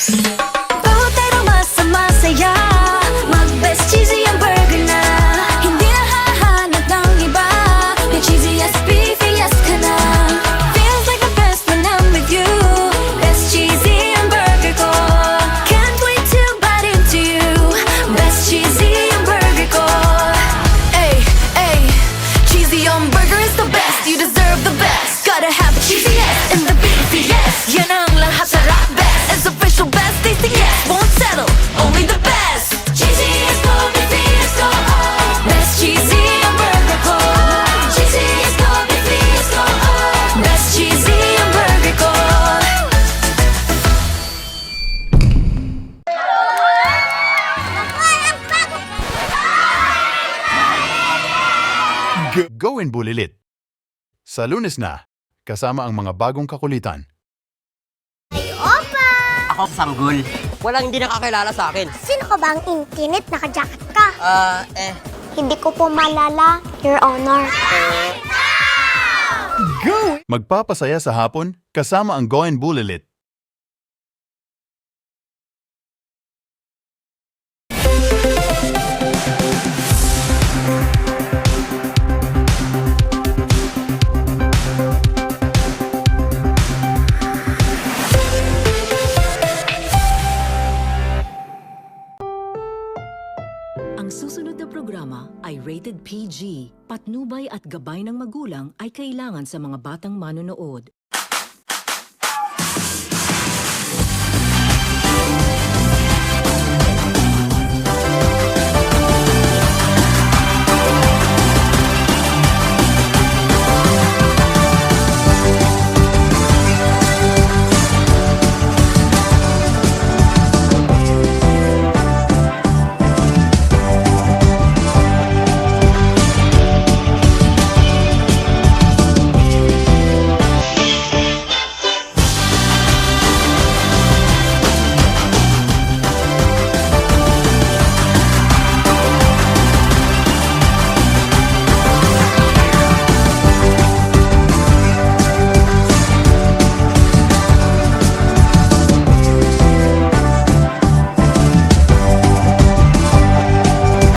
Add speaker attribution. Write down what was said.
Speaker 1: Bawat aroma sa masaya, mag-best cheesy ang burger na. Hindi na hahanap ng iba, may cheesy as beefiest ka na. Feels like the best when I'm with you, best cheesy ang burger ko. Can't wait to bite into you, best cheesy ang burger ko. Ay, ay, cheesy ang burger is the best, you deserve the best. Gotta have the cheesiest and the beefiest. Yan ang lahat sarap best, it's official best tasting yes. Won't settle, only the best. Cheesiest ko, beefiest ko, oh. Best cheesy ang burger ko. Cheesiest ko, beefiest ko, oh. Best cheesy ang burger ko.
Speaker 2: Go and Bulilit. Sa Lunes na, kasama ang mga bagong kakulitan.
Speaker 3: Ako sanggol. Walang hindi nakakilala sa akin.
Speaker 4: Sino ka ba ang intinit? Naka-jacket ka. Hindi ko po malala, Your Honor.
Speaker 2: Magpapasaya sa hapon, kasama ang Go and Bulilit.
Speaker 5: Ang susunod na programa ay rated PG. Patnubay at gabay ng magulang ay kailangan sa mga batang manonood.